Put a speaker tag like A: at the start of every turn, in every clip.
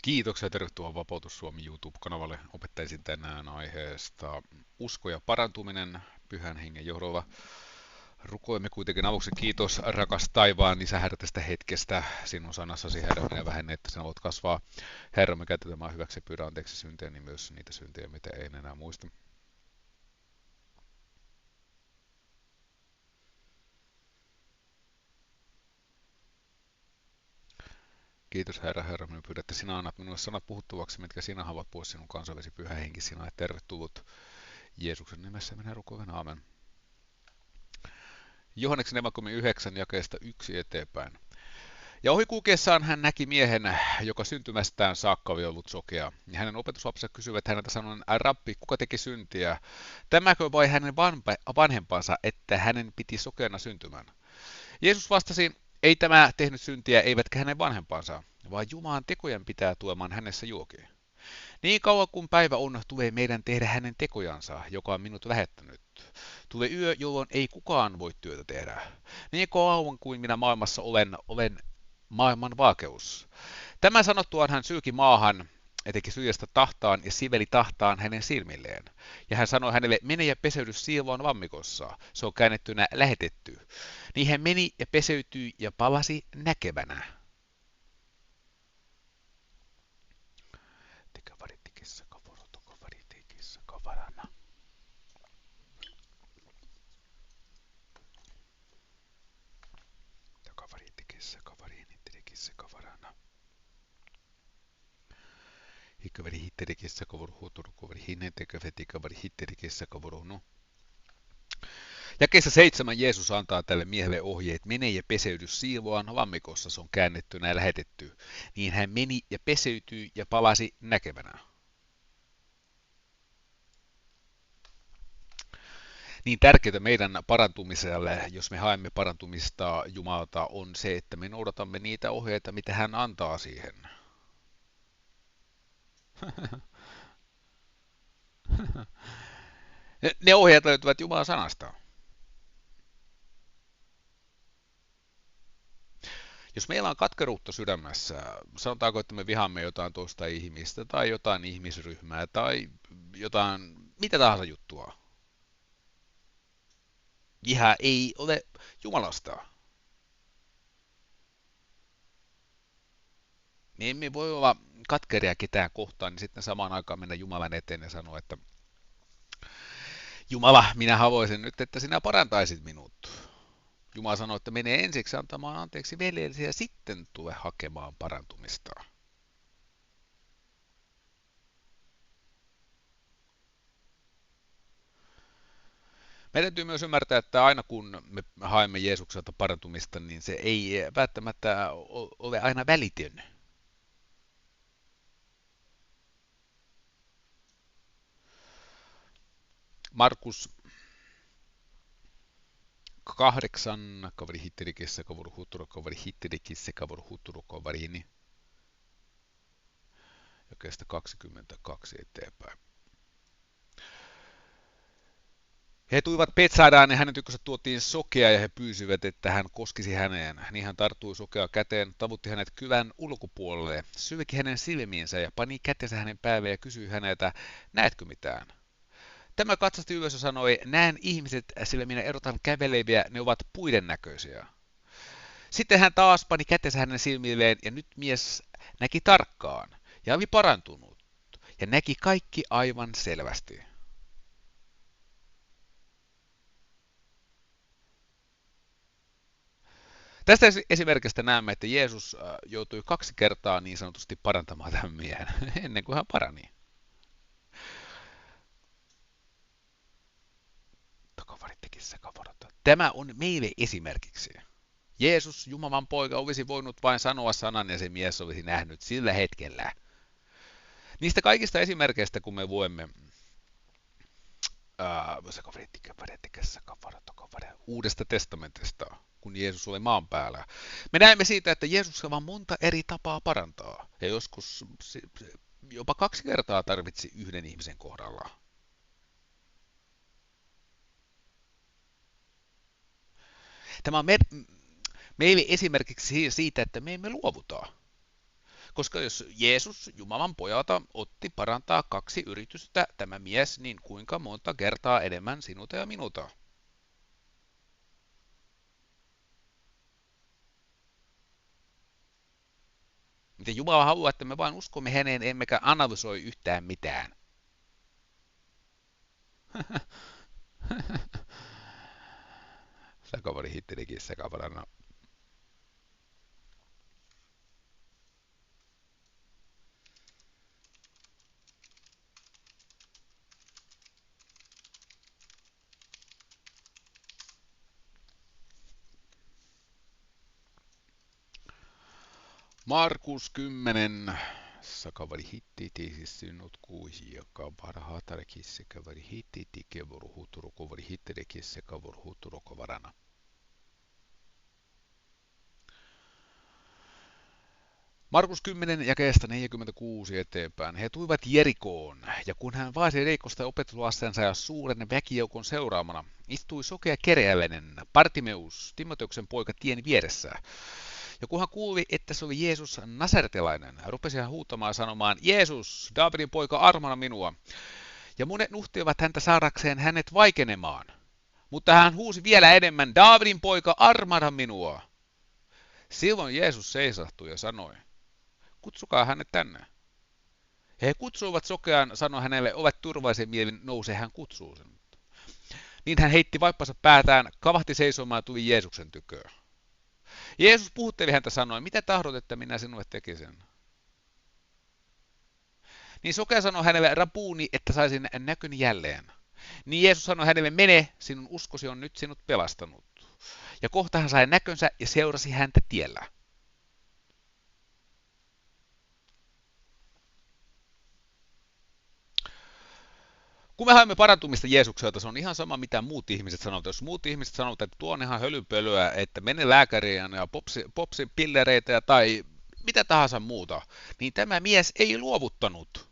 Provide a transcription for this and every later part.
A: Kiitoksia ja tervetuloa Vapautus Suomi YouTube-kanavalle. Opettaisin tänään aiheesta usko ja parantuminen Pyhän Hengen johdolla. Rukoimme kuitenkin aluksi kiitos, rakas taivaan Isä, Herra, tästä hetkestä. Sinun sanassasi, Herra, minä vähennä, että sinä voit kasvaa. Herra, me käytetään hyväksi ja pyydä anteeksi syntejä, niin myös niitä syntejä, mitä ei enää muista. Kiitos Herra, Herra, minä pyydän, että sinä annat minulle sanat puhuttavaksi, mitkä sinä haluat pois sinun kansainvälisi Pyhä Henki. Sinä olet tervetullut Jeesuksen nimessä, minä rukoilen, aamen. Johanneksen evankeliumi 9 jakeesta 1 eteenpäin. Ja ohi kulkiessaan hän näki miehen, joka syntymästään saakka oli ollut sokea. Ja hänen opetuslapsensa kysyivät häneltä sanoen, Rabbi, kuka teki syntiä? Tämäkö vai hänen vanhempansa, että hänen piti sokeana syntymään? Jeesus vastasi, ei tämä tehnyt syntiä, eivätkä hänen vanhempansa, vaan Jumalan tekojen pitää tuomaan hänessä juoki. Niin kauan kuin päivä on, tulee meidän tehdä hänen tekojansa, joka on minut lähettänyt. Tulee yö, jolloin ei kukaan voi työtä tehdä. Niin kauan kuin minä maailmassa olen maailman vaakeus. Tämän sanottuaan hän sylki maahan, teki syrjästä tahtaan ja siveli tahtaan hänen silmilleen. Ja hän sanoi hänelle, mene ja peseydy Siloan lammikossa. Se on käännettynä lähetetty. Niin hän meni ja peseytyi ja palasi näkevänä. Hikaveri hitterikessä kavur huuturukoveri hinnetekäveti kaveri hitterikessä kavuru no. Jakeessa 7 Jeesus antaa tälle miehelle ohjeet, mene ja peseydy Siloan lammikossa, se on käännettynä ja lähetetty. Niin hän meni ja peseytyi ja palasi näkevänä. Niin tärkeää meidän parantumiselle, jos me haemme parantumista Jumalalta, on se, että me noudatamme niitä ohjeita, mitä hän antaa siihen. Ne ohjeet löytyvät Jumalan sanasta. Jos meillä on katkeruutta sydämessä, sanotaanko, että me vihaamme jotain toista ihmistä tai jotain ihmisryhmää tai jotain, mitä tahansa juttua. Viha ei ole Jumalasta. Me emme voi olla katkeria ketään kohtaan, niin sitten samaan aikaan mennä Jumalan eteen ja sanoa, että Jumala, minä haluaisin nyt, että sinä parantaisit minut. Jumala sanoi, että mene ensiksi antamaan anteeksi veljellesi ja sitten tule hakemaan parantumista. Meidän täytyy myös ymmärtää, että aina kun me haemme Jeesukselta parantumista, niin se ei välttämättä ole aina välitön. Markus 8, kaveri hitterikissä, kaveri huturo, kaveri hitterikissä, kaveri huturo, kaverini. Jakeesta 22 eteenpäin. He tuivat Petsaadaan ja hänen tykönsä tuotiin sokea ja he pyysivät, että hän koskisi häneen. Niin hän tarttui sokea käteen, tavutti hänet kyvän ulkopuolelle, sylki hänen silmiinsä ja pani kätensä hänen päälle ja kysyi häneltä, näetkö mitään? Tämä katsasti ylös ja sanoi, näen ihmiset, sillä minä erotan käveleviä, ne ovat puiden näköisiä. Sitten hän taas pani kätensä hänen silmilleen ja nyt mies näki tarkkaan ja oli parantunut ja näki kaikki aivan selvästi. Tästä esimerkistä näemme, että Jeesus joutui 2 kertaa niin sanotusti parantamaan tämän miehen ennen kuin hän parani. Tämä on meille esimerkiksi. Jeesus, Jumalan poika, olisi voinut vain sanoa sanan ja se mies olisi nähnyt sillä hetkellä. Niistä kaikista esimerkkeistä, kun me voimme Uudesta testamentista, kun Jeesus oli maan päällä. Me näemme siitä, että Jeesuksella on monta eri tapaa parantaa. Ja joskus jopa 2 kertaa tarvitsi yhden ihmisen kohdalla. Tämä on meille esimerkiksi siitä, että me emme luovuta. Koska jos Jeesus Jumalan pojalta otti parantaa 2 yritystä tämä mies, niin kuinka monta kertaa enemmän sinulta ja minulta? Miten Jumala haluaa, että me vain uskomme häneen, emmekä analysoi yhtään mitään. Sakavari hittelikin sekavarana. Markus 10. Sakavari hittiti sinut kuusi, joka parhaatarekin sekavari hittiti kevoru huturokovari hittelekin sekavar huturokovarana. Markus 10 jakeesta 46 eteenpäin. He tuivat Jerikoon, ja kun hän vaasi Reikosta opetuslastensa ja suuren väkijoukon seuraamana, istui sokea kereäläinen Bartimeus, Timoteuksen poika tien vieressä. Ja kun hän kuuli, että se oli Jeesus Nasaretilainen, rupesi hän huutamaan sanomaan, Jeesus, Daavidin poika, armana minua. Ja monet nuhtivat häntä saadakseen hänet vaikenemaan. Mutta hän huusi vielä enemmän, Daavidin poika, armana minua. Silloin Jeesus seisahtui ja sanoi, kutsukaa hänet tänne. He kutsuivat sokean, sanoi hänelle, olet turvallisen mielin, nouse, hän kutsuu sen. Niin hän heitti vaippansa päätään, kavahti seisomaan ja tuli Jeesuksen tyköön. Jeesus puhutteli häntä sanoen, mitä tahdot, että minä sinulle tekisin? Niin sokea sanoi hänelle, Rabuuni, että saisin näkyni jälleen. Niin Jeesus sanoi hänelle, mene, sinun uskosi on nyt sinut pelastanut. Ja kohta hän sai näkönsä ja seurasi häntä tiellä. Kun me haemme parantumista Jeesukselta, se on ihan sama, mitä muut ihmiset sanovat. Jos muut ihmiset sanovat, että tuo on ihan hölynpölyä, että mene lääkäriin ja popsi pillereitä tai mitä tahansa muuta, niin tämä mies ei luovuttanut.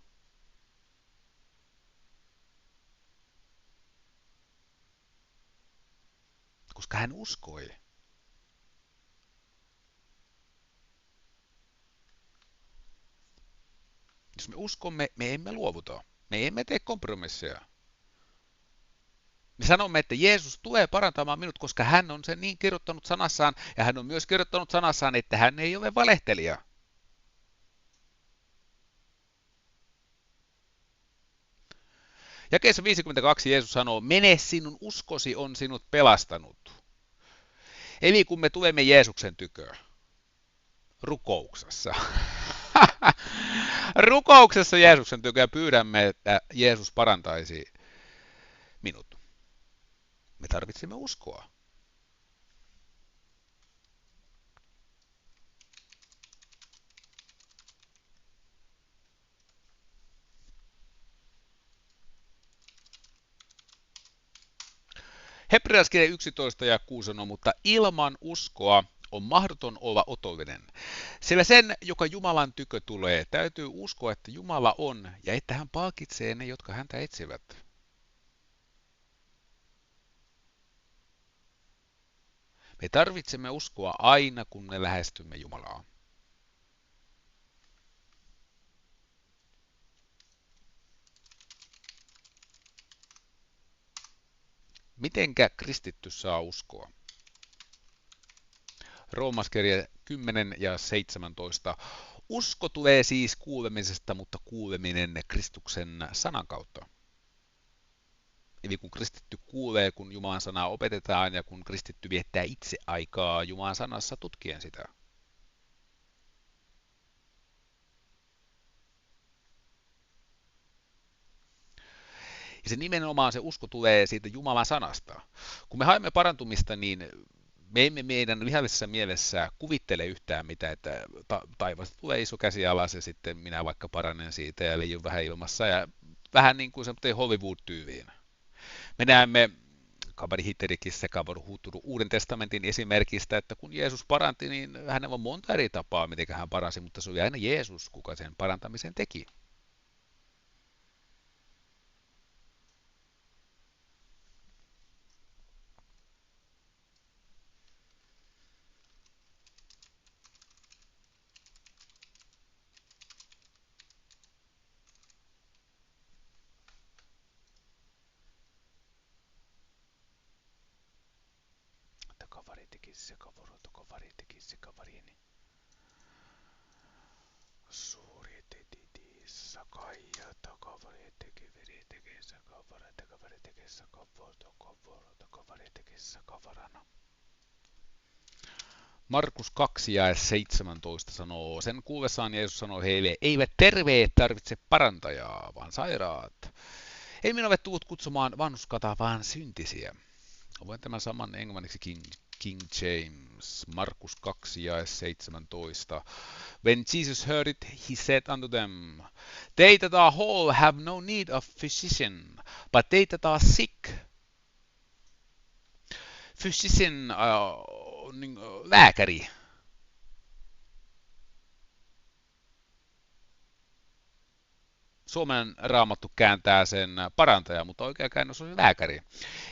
A: Koska hän uskoi. Jos me uskomme, me emme luovuta. Me emme tee kompromisseja. Me sanomme, että Jeesus tulee parantamaan minut, koska hän on sen niin kirjoittanut sanassaan, ja hän on myös kirjoittanut sanassaan, että hän ei ole valehtelija. Jakeessa 52 Jeesus sanoo, mene sinun uskosi on sinut pelastanut. Eli kun me tulemme Jeesuksen tyköön, rukouksessa. Rukouksessa Jeesuksen tyköön pyydämme, että Jeesus parantaisi minut. Me tarvitsemme uskoa. Hebrealaiskirja 11 ja 6 sanoo, mutta ilman uskoa on mahdoton olla otollinen. Sillä sen, joka Jumalan tykö tulee, täytyy uskoa, että Jumala on ja että hän palkitsee ne, jotka häntä etsivät. Me tarvitsemme uskoa aina, kun me lähestymme Jumalaa. Mitenkä kristitty saa uskoa? Roomaskirja 10 ja 17. Usko tulee siis kuulemisesta, mutta kuuleminen Kristuksen sanan kautta. Eli kun kristitty kuulee, kun Jumalan sanaa opetetaan ja kun kristitty viettää itse aikaa Jumalan sanassa tutkien sitä. Ja se nimenomaan se usko tulee siitä Jumalan sanasta. Kun me haemme parantumista, niin me emme meidän lihallisessa mielessä kuvittele yhtään mitä, että taivaasta tulee iso käsi alas ja sitten minä vaikka paranen siitä ja leijun vähän ilmassa ja vähän niin kuin semmoinen Hollywood-tyyliin. Me näemme Kabari Hitterikissä Uuden testamentin esimerkistä, että kun Jeesus paranti, niin hänellä on monta eri tapaa, miten hän paransi, mutta se oli aina Jeesus, kuka sen parantamisen teki. tekisi kavaro tokavari tekisi kavarini. Suuri teti sakaija tokavari tekeveri tekisi kavara tekisi kavaro tokavari tekisi kavarana. Markus 2 jae 17 sanoo, sen kuullessaan Jeesus sanoi heille, eivät terveet tarvitse parantajaa, vaan sairaat. Ei minä ole tullut kutsumaan vanhuskataa, vaan syntisiä. Luen tämän saman englanniksi King James, Markus 2 jae 17. When Jesus heard it, he said unto them, they that are whole have no need of physician, but they that are sick. Physician, lääkäri. Suomen raamattu kääntää sen parantaja, mutta oikea käännös on lääkäri.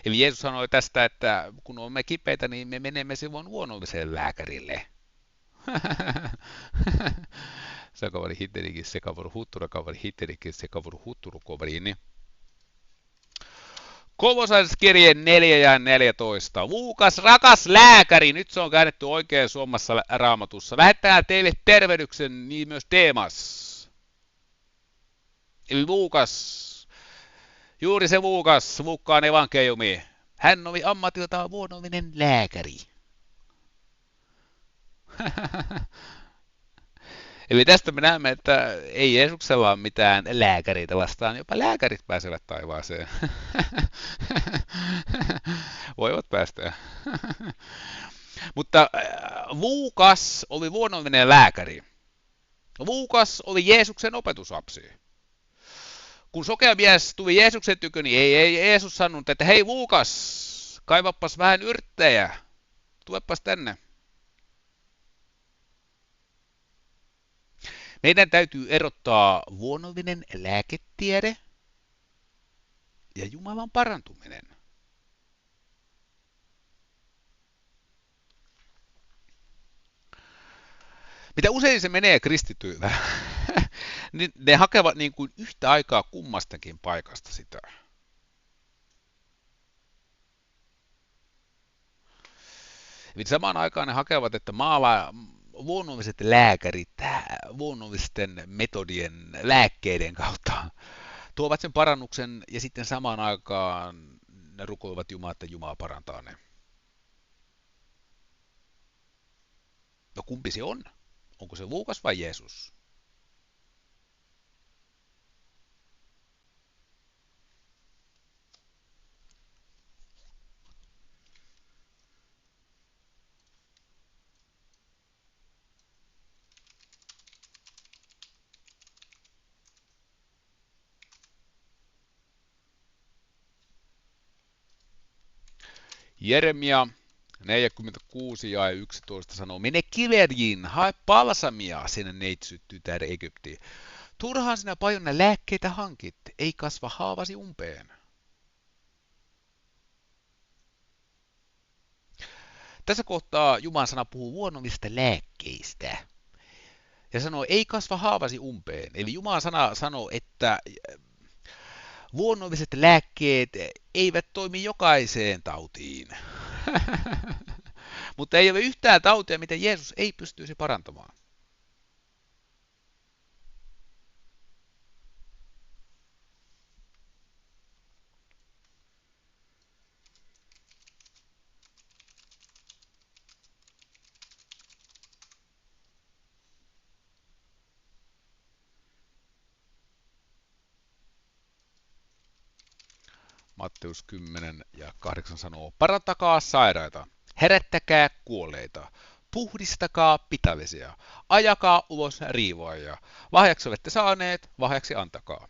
A: Eli Jeesus sanoi tästä, että kun olemme kipeitä, niin me menemme silloin luonnolliselle lääkärille. Sekavari hitterikin, sekavuru hutturu, kavari hitterikin, sekavuru hutturu, kovariini. Kolosaiskirje 4 ja 14. Luukas, rakas lääkäri, nyt se on käännetty oikein Suomessa raamatussa. Lähettää teille tervehdyksen, niin myös Deemas. Eli Luukas, juuri se Luukas, Luukkaan evankeliumi. Hän oli ammatiltaan luonnollinen lääkäri. Eli tästä me näemme, että ei Jeesuksella ole mitään lääkäreitä vastaan, jopa lääkärit pääsevät taivaaseen. Voivat päästä. Mutta Luukas oli luonnollinen lääkäri. Luukas oli Jeesuksen opetuslapsi. Kun sokea mies tuli Jeesuksen tykö, niin ei Jeesus sanonut, että hei Luukas, kaivappas vähän yrttejä, tulepas tänne. Meidän täytyy erottaa luonnollinen lääketiede ja Jumalan parantuminen. Mitä usein se menee kristityillä, niin ne hakevat niin kuin yhtä aikaa kummastakin paikasta sitä. Eli samaan aikaan ne hakevat, että luonnolliset lääkärit luonnollisten metodien lääkkeiden kautta tuovat sen parannuksen ja sitten samaan aikaan ne rukoilevat Jumalaa, että Jumala parantaa ne. No kumpi se on? Onko se Luukas vai Jeesus? Jeremia 46 ja 11 sanoo, mene Kiverjiin, hae palsamia sinne neitsyt tytär Egyptiin. Turhaan sinä paljon lääkkeitä hankit, ei kasva haavasi umpeen. Tässä kohtaa Jumalan sana puhuu luonnollisista lääkkeistä. Ja sanoo, ei kasva haavasi umpeen. Eli Jumalan sana sanoo, että luonnolliset lääkkeet eivät toimi jokaiseen tautiin. Mutta ei ole yhtään tautia, mitä Jeesus ei pystyisi parantamaan. Matteus 10 ja 8 sanoo, parantakaa sairaita, herättäkää kuolleita, puhdistakaa pitävisiä, ajakaa ulos riivoajia, lahjaksi olette saaneet, lahjaksi antakaa.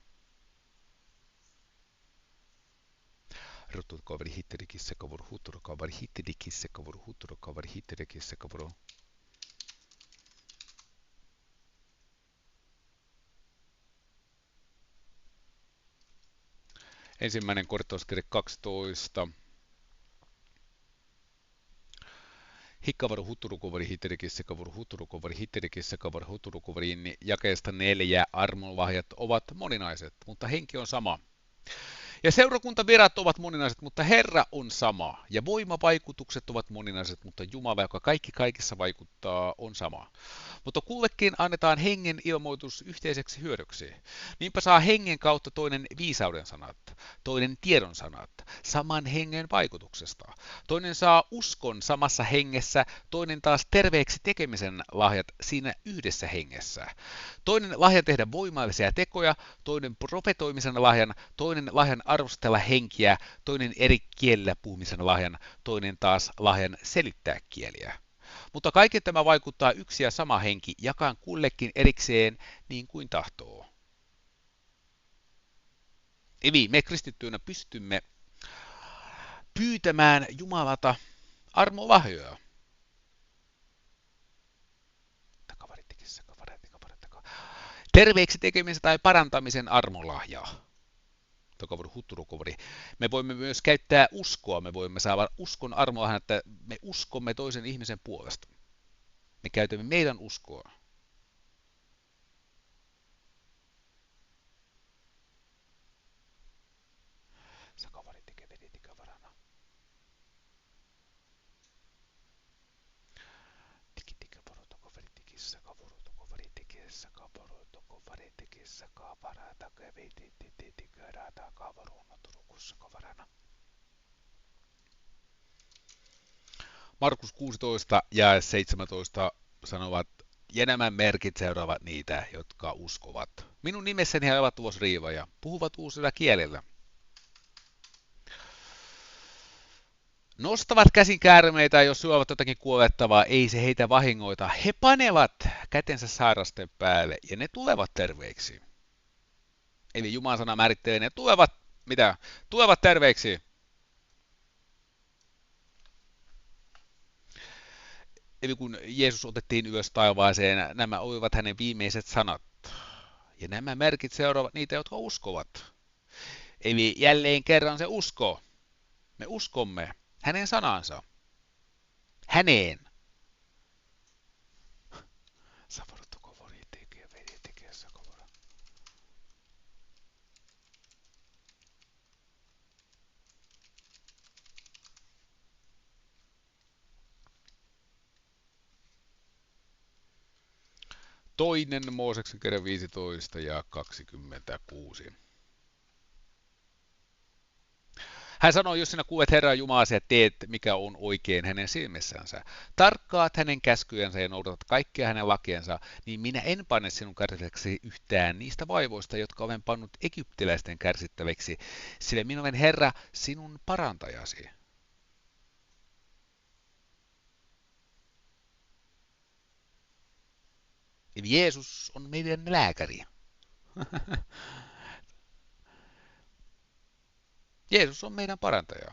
A: Ruttukavari hitterikisse kavuru hutturukavari hitterikisse kavuru hutturukavari hitterikisse kavuru. Ensimmäinen Korintolaiskirje 12. Hikkavaru hutturukuvari hitterikisse kavuru hutturukuvari hitterikisse kavuru hutturukuvariin jakeesta 4 armonlahjat ovat moninaiset, mutta henki on sama. Ja seurakuntavirat ovat moninaiset, mutta Herra on sama. Ja voimavaikutukset ovat moninaiset, mutta Jumala, joka kaikki kaikissa vaikuttaa, on sama. Mutta kullekin annetaan hengen ilmoitus yhteiseksi hyödyksi. Niinpä saa hengen kautta toinen viisauden sanat, toinen tiedon sanat, saman hengen vaikutuksesta. Toinen saa uskon samassa hengessä, toinen taas terveeksi tekemisen lahjat siinä yhdessä hengessä. Toinen lahja tehdä voimallisia tekoja, toinen profetoimisen lahjan, toinen lahjan arvostella henkiä, toinen eri kielillä puhumisen lahjan, toinen taas lahjan selittää kieliä. Mutta kaiken tämä vaikuttaa yksi ja sama henki, jakaa kullekin erikseen niin kuin tahtoo. Eli me kristittyinä pystymme pyytämään Jumalalta armolahjoja. Terveeksi tekemisen tai parantamisen armolahjaa. Me voimme myös käyttää uskoa, me voimme saada uskon armolahjan, että me uskomme toisen ihmisen puolesta. Me käytämme meidän uskoa. Markus 16 ja 17 sanovat, ja nämä merkit seuraavat niitä, jotka uskovat. Minun nimessäni he ovat tuossa riivoja, puhuvat uusilla kielillä. Nostavat käsin käärmeitä, jos syövät jotakin kuolettavaa, ei se heitä vahingoita. He panevat kätensä sairasten päälle ja ne tulevat terveiksi. Eli Jumalan sana määrittelee, ne tulevat, mitä? Tulevat terveiksi. Eli kun Jeesus otettiin ylös taivaaseen, nämä olivat hänen viimeiset sanat. Ja nämä merkit seuraavat niitä, jotka uskovat. Eli jälleen kerran se usko. Me uskomme hänen sanansa. Häneen. Toinen Mooseksen kirja 15 ja 26. Hän sanoi, jos sinä kuulet Herran Jumalasi ja teet, mikä on oikein hänen silmissänsä, tarkkaat hänen käskyjänsä ja noudatat kaikkia hänen lakiensa, niin minä en pane sinun kärsitykseksi yhtään niistä vaivoista, jotka olen pannut egyptiläisten kärsittäväksi, sillä minä olen Herra, sinun parantajasi. Eli Jeesus on meidän lääkäri. Jeesus on meidän parantaja.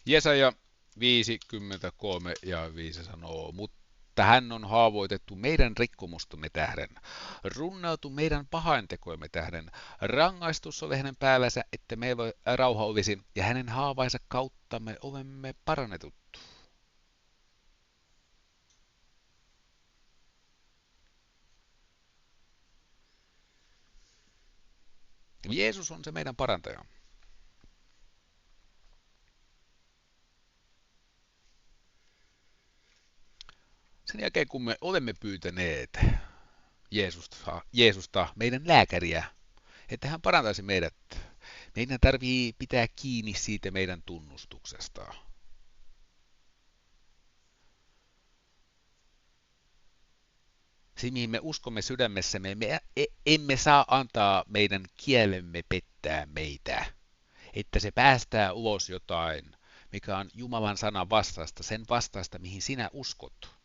A: Jesaja 53 ja 5 sanoo, mutta hän on haavoitettu meidän rikkomustamme tähden, runneltu meidän pahaintekojemme tähden, rangaistus oli hänen päällänsä, että meillä rauha olisi, ja hänen haavainsa kautta me olemme parannetut. Jeesus on se meidän parantaja. Sen jälkeen kun me olemme pyytäneet Jeesusta meidän lääkäriä, että hän parantaisi meidät, meidän tarvii pitää kiinni siitä meidän tunnustuksesta. Se, mihin me uskomme sydämessämme, me emme saa antaa meidän kielemme pettää meitä, että se päästää ulos jotain, mikä on Jumalan sanan vastaista, sen vastaista, mihin sinä uskot.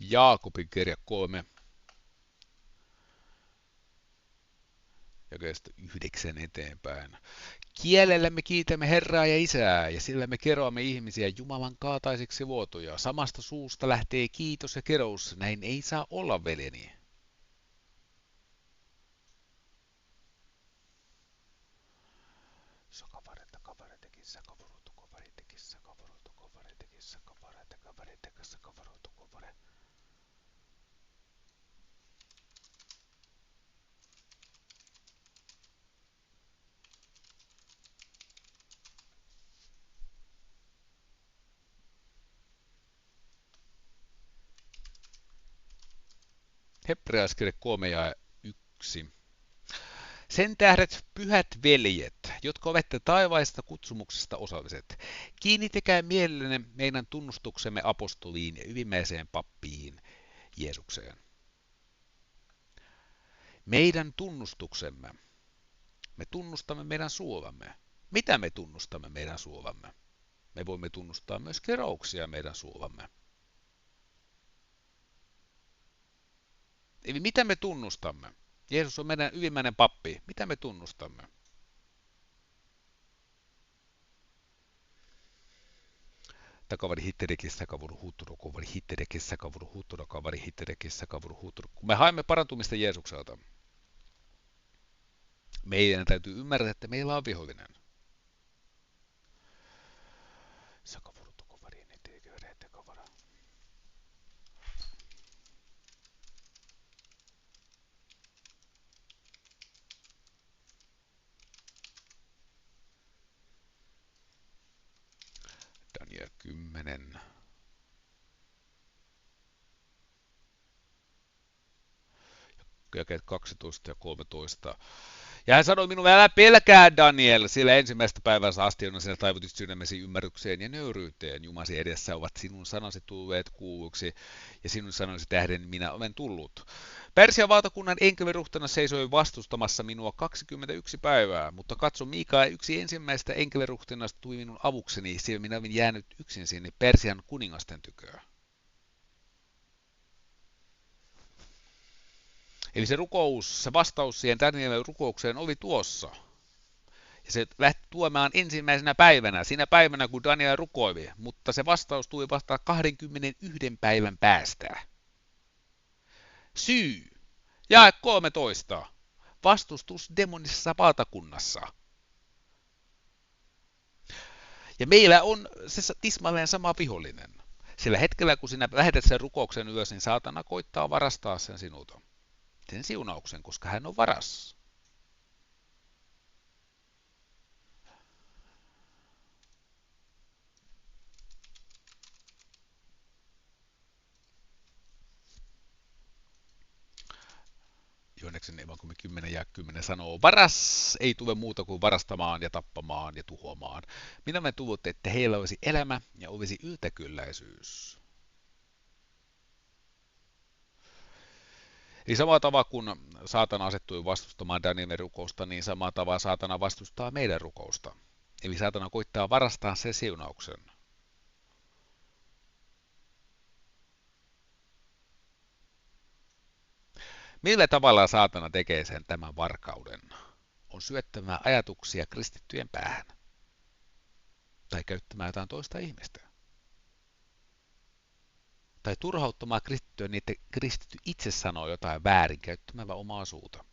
A: Jaakobin kirja 3 ja jakeesta 9 eteenpäin. Kielellä me kiitämme Herraa ja Isää, ja sillä me keroamme ihmisiä Jumalan kaataisiksi vuotoja. Samasta suusta lähtee kiitos ja kerous, näin ei saa olla, veljeni. Hebrealaiskirje 3 ja 1. Sen tähdet, pyhät veljet, jotka olette taivaista kutsumuksesta osalliset, kiinnittäkää mielenne meidän tunnustuksemme apostoliin ja ylimmäiseen pappiin, Jeesukseen. Meidän tunnustuksemme. Me tunnustamme meidän suovamme. Mitä me tunnustamme meidän suovamme? Me voimme tunnustaa myös kerouksia meidän suovamme. Eli mitä me tunnustamme? Jeesus on meidän ylimmäinen pappi. Mitä me tunnustamme? Takavari hitterekissä kavuru huuturu, kavari hitterekissä kavuru huuturu, kavari hitterekissä kavuru huuturu. Kun me haemme parantumista Jeesukselta, meidän täytyy ymmärtää, että meillä on vihollinen. Daniel 10. Jakeet 12 ja 13. Ja hän sanoi minulle, älä pelkää Daniel, sillä ensimmäistä päivästä asti on sinä taivutit sydämesi ymmärrykseen ja nöyryyteen. Jumasi edessä ovat sinun sanasi tulleet kuulluksi, ja sinun sanasi tähden minä olen tullut. Persian valtakunnan enkeliruhtana seisoi vastustamassa minua 21 päivää, mutta katso, Miika yksi ensimmäistä enkeliruhtinasta tuli minun avukseni, sillä minä olin jäänyt yksin sinne Persian kuningasten tyköön. Eli se rukous, se vastaus siihen Danielin rukoukseen oli tuossa. Ja se lähti tuomaan ensimmäisenä päivänä, siinä päivänä kun Daniel rukoili, mutta se vastaus tuli vasta 21 päivän päästä. Syy. Jae 13. Vastustus demonisessa valtakunnassa. Ja meillä on se tismalleen sama vihollinen. Sillä hetkellä, kun sinä lähetät sen rukouksen ylös, niin saatana koittaa varastaa sen sinulta. Sen siunauksen, koska hän on varas. Jooneksen evankeliumi 10 ja 10 sanoo, varas ei tule muuta kuin varastamaan ja tappamaan ja tuhoamaan. Minä me tullut, että heillä olisi elämä ja olisi yltäkylläisyys. Eli samalla tavalla kun saatana asettui vastustamaan Danielin rukousta, niin samalla tavalla saatana vastustaa meidän rukousta. Eli saatana koittaa varastaa sen siunauksen. Millä tavalla saatana tekee sen tämän varkauden? On syöttämään ajatuksia kristittyjen päähän. Tai käyttämään jotain toista ihmistä. Tai turhauttamaan kristittyä niin, että kristitty itse sanoo jotain väärin käyttämällä omaa suuta.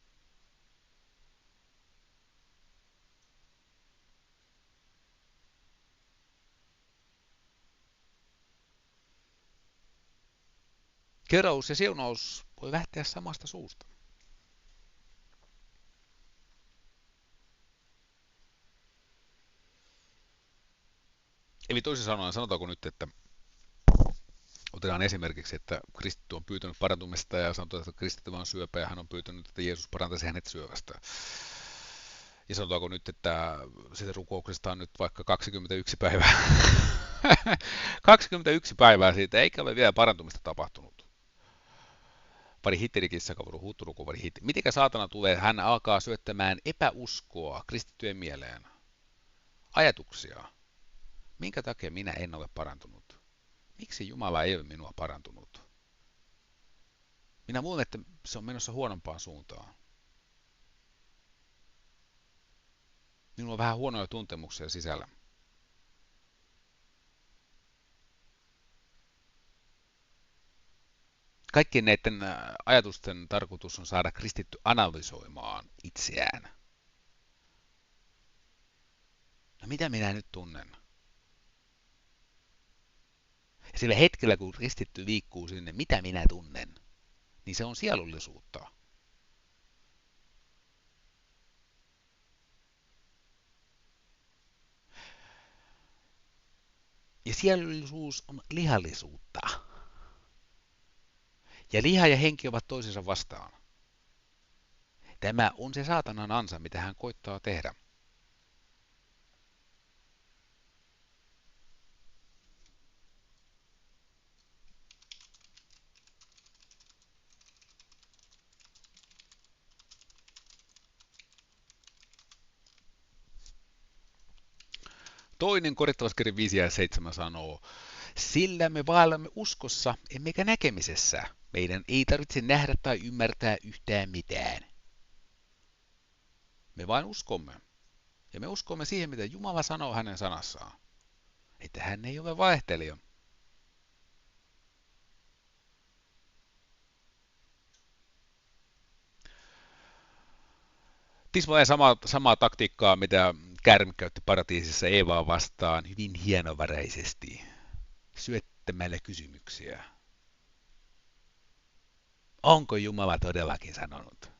A: Kerous ja siunaus voi lähteä samasta suusta. Eli toisin sanoen, sanotaanko nyt, että otetaan esimerkiksi, että kristitty on pyytänyt parantumista ja sanotaan, että kristitty on syöpä ja hän on pyytänyt, että Jeesus parantaisi hänet syövästä. Ja sanotaanko nyt, että siitä rukouksesta on nyt vaikka 21 päivää. 21 päivää siitä, eikä ole vielä parantumista tapahtunut. Pari hitterikissä kavuru huutturuku pari hitti. Mitenkä saatana tulee, hän alkaa syöttämään epäuskoa kristittyjen mieleen. Ajatuksia. Minkä takia minä en ole parantunut? Miksi Jumala ei ole minua parantunut? Minä luulen, että se on menossa huonompaan suuntaan. on vähän huonoja tuntemuksia sisällä. Kaikkien näiden ajatusten tarkoitus on saada kristitty analysoimaan itseään. No mitä minä nyt tunnen? Ja sillä hetkellä, kun kristitty liikkuu sinne, mitä minä tunnen, niin se on sielullisuutta. Ja sielullisuus on lihallisuutta. Ja liha ja henki ovat toisensa vastaan. Tämä on se saatanan ansa, mitä hän koittaa tehdä. Toinen Korintolaiskirja 5 ja 7 sanoo, sillä me vaellamme uskossa, emmekä näkemisessä. Meidän ei tarvitse nähdä tai ymmärtää yhtään mitään. Me vain uskomme. Ja me uskomme siihen, mitä Jumala sanoo hänen sanassaan. Että hän ei ole vaihtelija. Tismalleen samaa taktiikkaa, mitä käärme käytti paratiisissa Eevaa vastaan hyvin hienoväräisesti, syöttämällä kysymyksiä. Onko Jumala todellakin sanonut?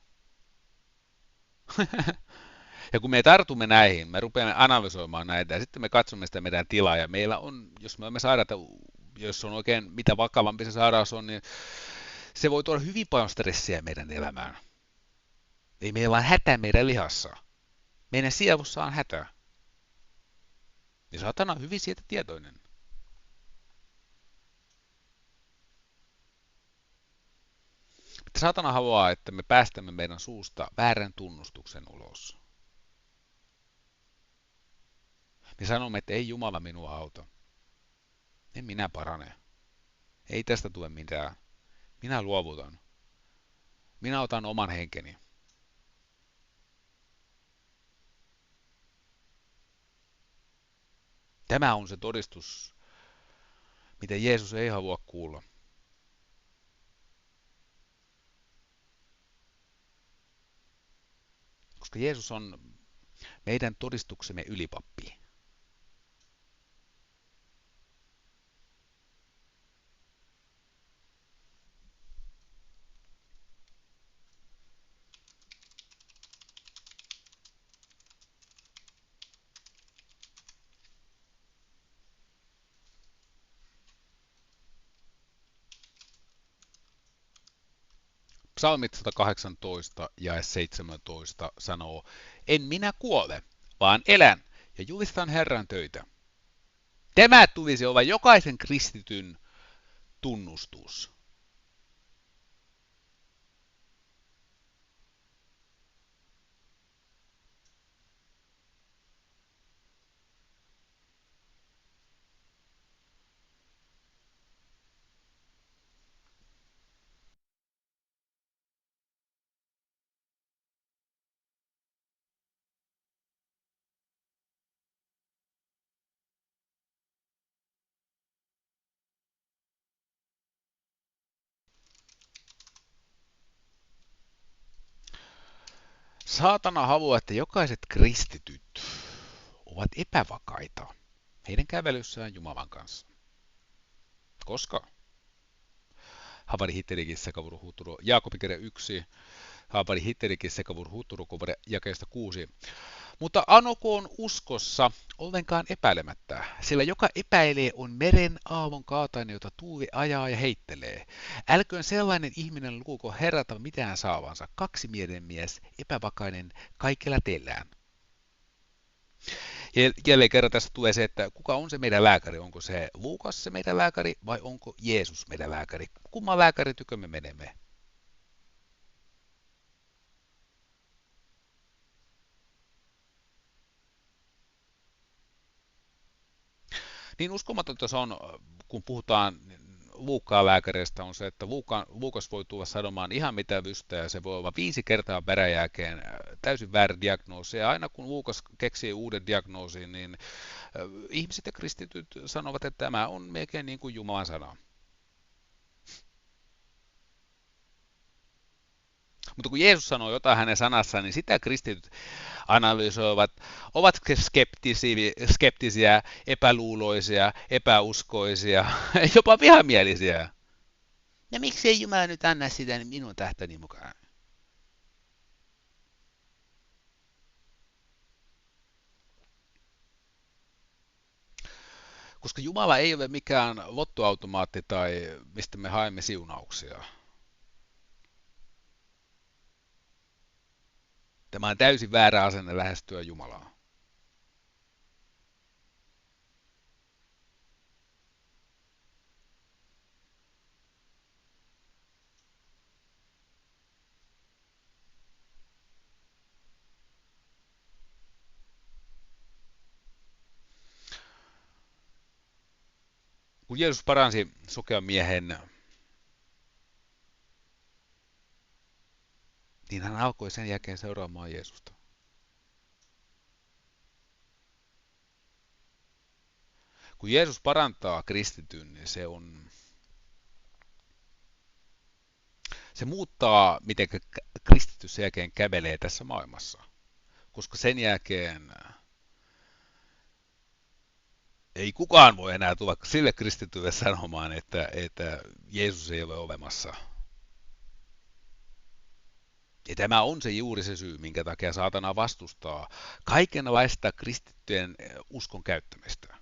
A: Ja kun me tartumme näihin, me rupeamme analysoimaan näitä ja sitten me katsomme sitä meidän tilaa ja meillä on, jos me olemme sairaita, jos on oikein mitä vakavampi se sairaus on, niin se voi tuoda hyvin paljon stressiä meidän elämään. Ei meillä on hätä meidän lihassa. Meidän sielussa on hätä. Ja saatana on hyvin siitä tietoinen. Saatana haluaa, että me päästämme meidän suusta väärän tunnustuksen ulos. Me sanomme, että ei Jumala minua auta. En minä parane. Ei tästä tule mitään. Minä luovutan. Minä otan oman henkeni. Tämä on se todistus, mitä Jeesus ei halua kuulla. Koska Jeesus on meidän todistuksemme ylipappi. Psalmit 118 ja 17 sanoo, en minä kuole, vaan elän ja julistan Herran töitä. Tämä tulisi olla jokaisen kristityn tunnustus. Saatana haluaa, että jokaiset kristityt ovat epävakaita heidän kävelyssään Jumalan kanssa. Koska Havari Hitterikin sekavuru huuturu, Jaakobin kirja 1, Havari Hitterikin sekavuru huuturu, jakeesta 6. Mutta anokoon uskossa ollenkaan epäilemättä, sillä joka epäilee on meren aallon kaatainen, jota tuuli ajaa ja heittelee. Älköön sellainen ihminen luuko herrata mitään saavansa, kaksimielinen mies, epävakainen, kaikella teellään. Ja jälleen kerran tässä tulee se, että kuka on se meidän lääkäri? Onko se Luukas se meidän lääkäri vai onko Jeesus meidän lääkäri? Kumman lääkärin tykö me menemme? Niin uskomatonta se on, kun puhutaan Luukkaan lääkäreistä on se, että Luukas voi tulla sanomaan ihan mitä vystää ja se voi olla 5 kertaa peräjälkeen täysin väärä diagnoosi. Ja aina kun Luukas keksii uuden diagnoosin, niin ihmiset ja kristityt sanovat, että tämä on melkein niin kuin Jumalan sana. Mutta kun Jeesus sanoo jotain hänen sanassaan, niin sitä kristityt analysoivat, ovat skeptisiä, epäluuloisia, epäuskoisia, jopa vihamielisiä. Ja miksi ei Jumala nyt anna sitä minun tähtäni mukaan? Koska Jumala ei ole mikään lottoautomaatti tai mistä me haemme siunauksia. Tämä on täysin väärä asenne lähestyä Jumalaa. Kun Jeesus paransi sokean miehen, niin hän alkoi sen jälkeen seuraamaan Jeesusta. Kun Jeesus parantaa kristityn, niin se muuttaa, miten kristitty sen jälkeen kävelee tässä maailmassa. Koska sen jälkeen ei kukaan voi enää tulla sille kristitylle sanomaan, että Jeesus ei ole olemassa. Ja tämä on se juuri se syy, minkä takia saatana vastustaa kaikenlaista kristittyjen uskon käyttämistä.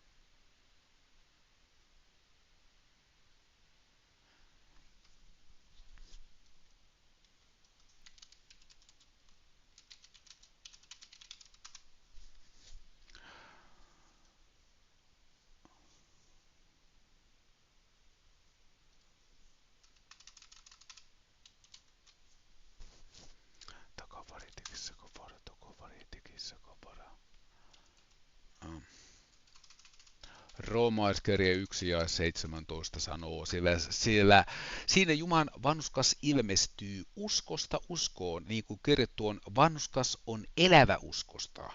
A: Roomalaiskirje 1 ja 17 sanoo, sillä siinä Jumalan vanhurskas ilmestyy uskosta uskoon, niin kuin kirjattu on, vanhurskas on elävä uskosta.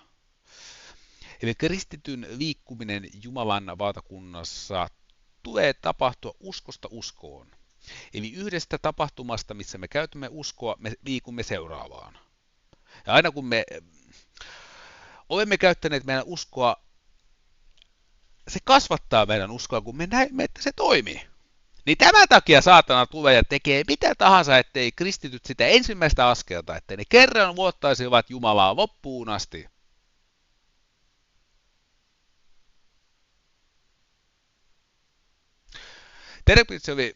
A: Eli kristityn liikkuminen Jumalan valtakunnassa tulee tapahtua uskosta uskoon. Eli yhdestä tapahtumasta, missä me käytämme uskoa, me liikumme seuraavaan. Ja aina kun me olemme käyttäneet meidän uskoa, se kasvattaa meidän uskoa, kun me näemme, että se toimii. Niin tämän takia saatana tulee ja tekee mitä tahansa, ettei kristityt sitä ensimmäistä askelta, ettei ne kerran luottaisivat Jumalaa loppuun asti. Terpitsevi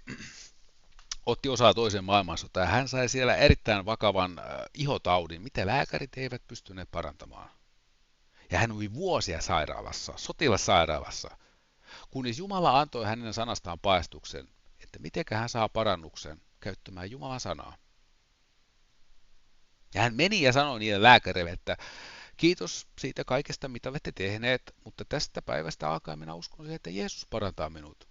A: otti osaa toisen maailmansotaan ja hän sai siellä erittäin vakavan ihotaudin, mitä lääkärit eivät pystyneet parantamaan. Ja hän oli vuosia sairaalassa, sotilassairaalassa, kunnes Jumala antoi hänen sanastaan paistuksen, että miten hän saa parannuksen käyttämään Jumalan sanaa. Ja hän meni ja sanoi niille lääkäreille, että kiitos siitä kaikesta, mitä olette tehneet, mutta tästä päivästä alkaen minä uskon siihen, että Jeesus parantaa minut.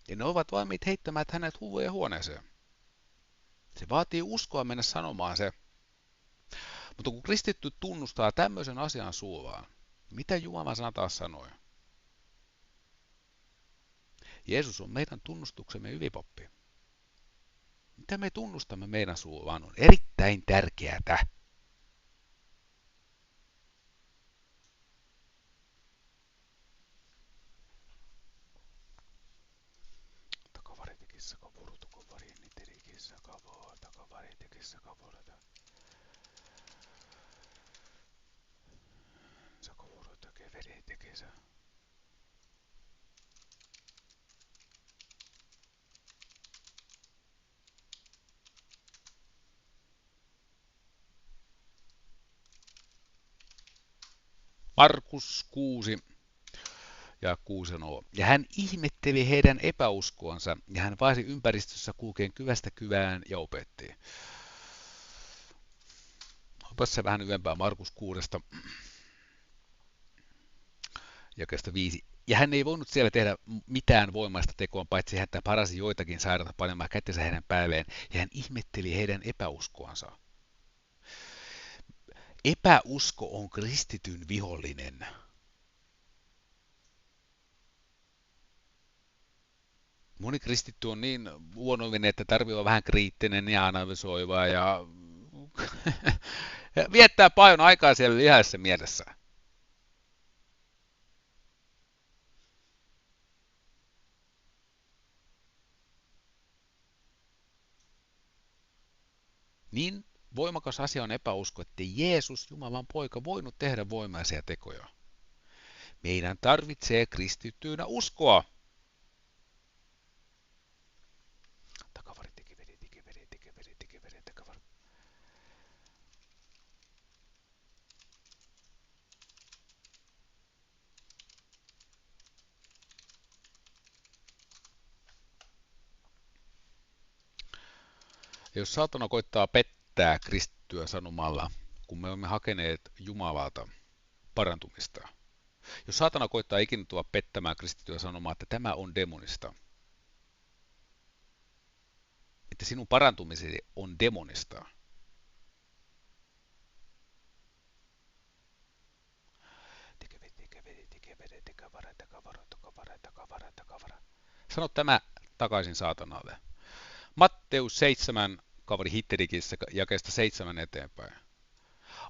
A: Ja ne ovat valmiit heittämään hänet huvujen huoneeseen. Se vaatii uskoa mennä sanomaan se. Mutta kun kristitty tunnustaa tämmöisen asian suovaan, mitä Jumala sana taas sanoi? Jeesus on meidän tunnustuksemme ylipoppi. Mitä me tunnustamme meidän suovaan on erittäin tärkeää. Markus 6 ja 6 sanoo, ja hän ihmetteli heidän epäuskoansa, ja hän vaasi ympäristössä kulkeen kyvästä kyvään ja opetti. Onpas se vähän ympää Markus 6 jakeesta 5 Ja hän ei voinut siellä tehdä mitään voimaista tekoa, paitsi hän parasi joitakin sairaita panemaan kätensä heidän päälleen, ja hän ihmetteli heidän epäuskoansa. Epäusko on kristityn vihollinen. Moni kristitty on niin luonnollinen, että tarvitsee olla vähän kriittinen ja analysoiva ja viettää paljon aikaa siellä lihassa mielessä. Niin voimakas asia on epäusko, että Jeesus, Jumalan poika, voinut tehdä voimaisia tekoja. Meidän tarvitsee kristittyinä uskoa. Ja jos saatana koittaa pettää kristittyä sanomalla, kun me olemme hakeneet Jumalalta parantumista, jos saatana koittaa ikinä tulla pettämään kristittyä sanomaan, että tämä on demonista, että sinun parantumisesi on demonista, sano tämä takaisin saatanalle. Matteus 7, kavari Hitterikissä, jakeesta 7 eteenpäin.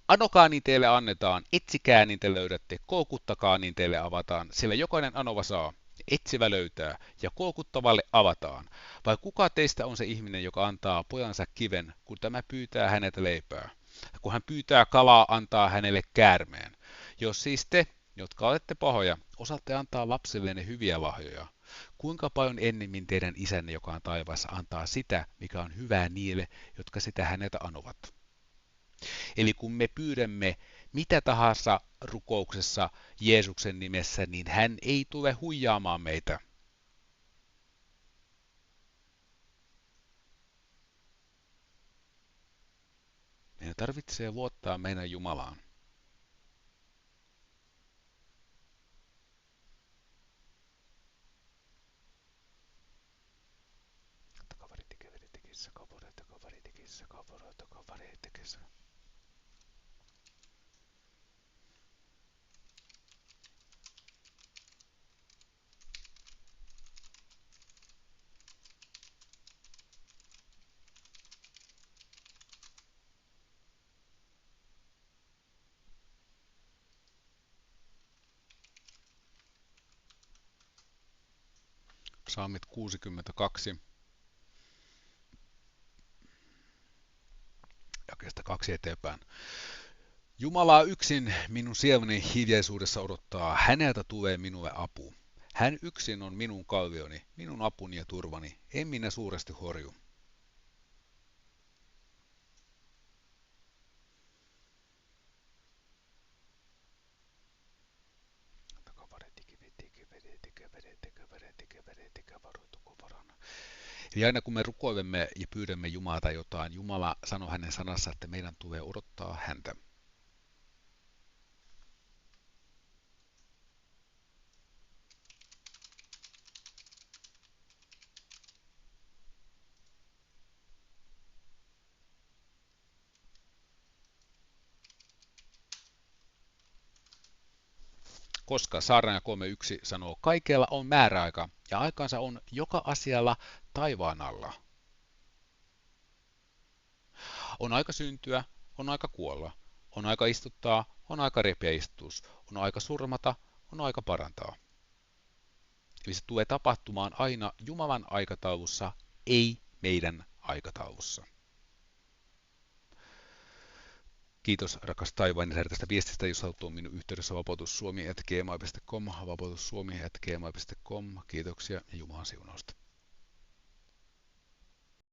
A: Anokaa niin teille annetaan, etsikää niin te löydätte, koukuttakaa niin teille avataan, sillä jokainen anova saa, etsivä löytää, ja koukuttavalle avataan. Vai kuka teistä on se ihminen, joka antaa pojansa kiven, kun tämä pyytää häneltä leipää? Kun hän pyytää kalaa, antaa hänelle käärmeen. Jos siis te, jotka olette pahoja, osaatte antaa lapsillenne hyviä lahjoja, kuinka paljon ennemmin teidän isänne, joka on taivaassa, antaa sitä, mikä on hyvää niille, jotka sitä häneltä anovat. Eli kun me pyydämme mitä tahansa rukouksessa Jeesuksen nimessä, niin hän ei tule huijaamaan meitä. Meidän tarvitsee luottaa meidän Jumalaan. Psalmit 62, jakeesta 2 eteenpäin. Jumalaa yksin minun sieluni hiljaisuudessa odottaa, häneltä tulee minulle apu. Hän yksin on minun kallioni, minun apuni ja turvani, en minä suuresti horju. Eli aina kun me rukoilemme ja pyydämme Jumalta jotain, Jumala sanoi hänen sanassa, että meidän tulee odottaa häntä. Koska Saarnaaja 3.1 sanoo, kaikella on määräaika ja aikansa on joka asialla taivaan alla. On aika syntyä, on aika kuolla, on aika istuttaa, on aika repiä istutus, on aika surmata, on aika parantaa. Eli se tulee tapahtumaan aina Jumalan aikataulussa, ei meidän aikataulussa. Kiitos rakas taivaan Isä tästä viestistä, jos haluat minun yhteydessä vapautussuomi@gmail.com, vapautussuomi@gmail.com. Kiitoksia ja Jumalan siunausta.